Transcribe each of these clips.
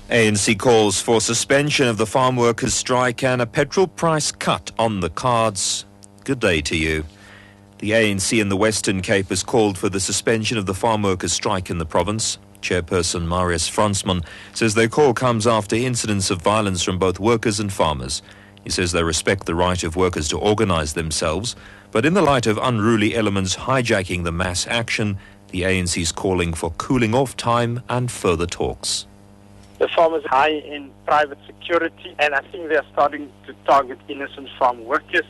ANC calls for suspension of the farm workers' strike and a petrol price cut on the cards. Good day to you. The ANC in the Western Cape has called for the suspension of the farm workers' strike in the province. Chairperson Marius Fransman says their call comes after incidents of violence from both workers and farmers. He says they respect the right of workers to organise themselves, but in the light of unruly elements hijacking the mass action, the ANC is calling for cooling off time and further talks. The farmers are high in private security, and I think they are starting to target innocent farm workers.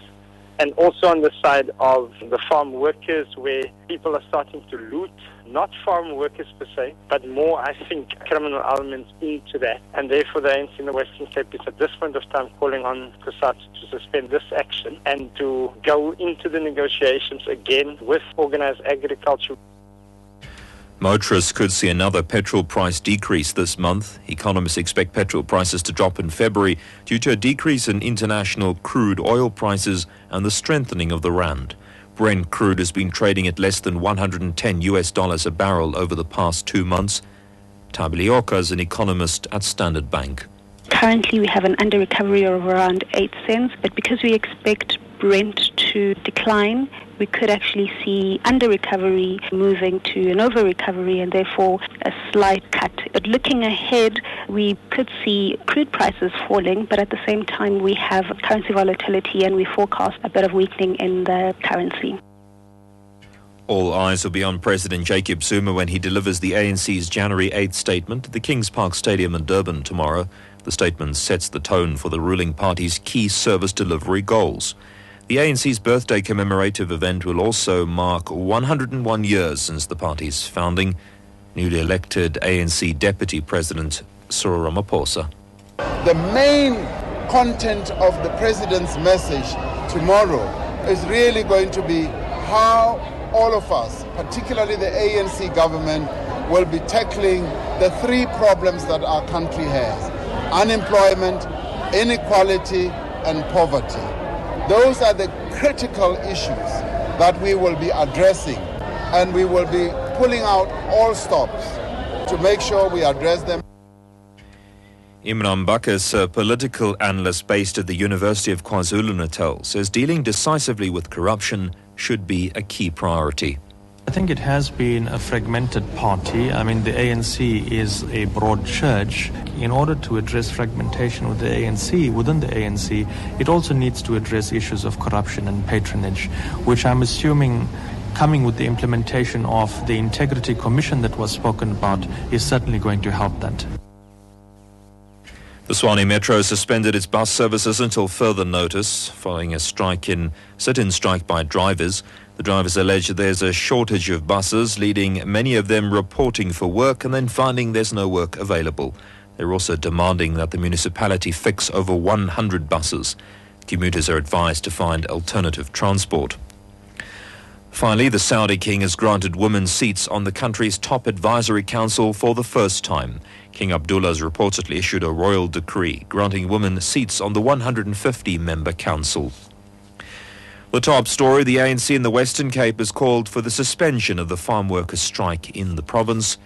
And also on the side of the farm workers, where people are starting to loot, not farm workers per se, but more, I think, criminal elements into that. And therefore the ANC in the Western Cape is at this point of time calling on COSATU to suspend this action and to go into the negotiations again with organised agriculture. Motorists could see another petrol price decrease this month. Economists expect petrol prices to drop in February due to a decrease in international crude oil prices and the strengthening of the rand. Brent crude has been trading at less than $110 a barrel over the past 2 months. Tabilioka is an economist at Standard Bank. Currently we have an under recovery of around 8 cents, but because we expect Brent to decline, we could actually see under recovery moving to an over recovery and therefore a slight cut. But looking ahead, we could see crude prices falling, but at the same time we have currency volatility and we forecast a bit of weakening in the currency. All eyes will be on President Jacob Zuma when he delivers the ANC's January 8th statement at the Kings Park Stadium in Durban tomorrow. The statement sets the tone for the ruling party's key service delivery goals. The ANC's birthday commemorative event will also mark 101 years since the party's founding. Newly elected ANC Deputy President Cyril Ramaphosa. The main content of the President's message tomorrow is really going to be how all of us, particularly the ANC government, will be tackling the 3 problems that our country has: unemployment, inequality, and poverty. Those are the critical issues that we will be addressing, and we will be pulling out all stops to make sure we address them. Imran Bakas, a political analyst based at the University of KwaZulu-Natal, says dealing decisively with corruption should be a key priority. I think it has been a fragmented party. I mean, the ANC is a broad church. In order to address fragmentation with the ANC, within the ANC, it also needs to address issues of corruption and patronage, which I'm assuming, coming with the implementation of the Integrity Commission that was spoken about, is certainly going to help that. The Tshwane Metro suspended its bus services until further notice following a sit-in strike by drivers. The drivers allege that there's a shortage of buses, leading many of them reporting for work and then finding there's no work available. They're also demanding that the municipality fix over 100 buses. Commuters are advised to find alternative transport. Finally, the Saudi king has granted women seats on the country's top advisory council for the first time. King Abdullah has reportedly issued a royal decree granting women seats on the 150-member council. The top story, the ANC in the Western Cape has called for the suspension of the farm workers' strike in the province.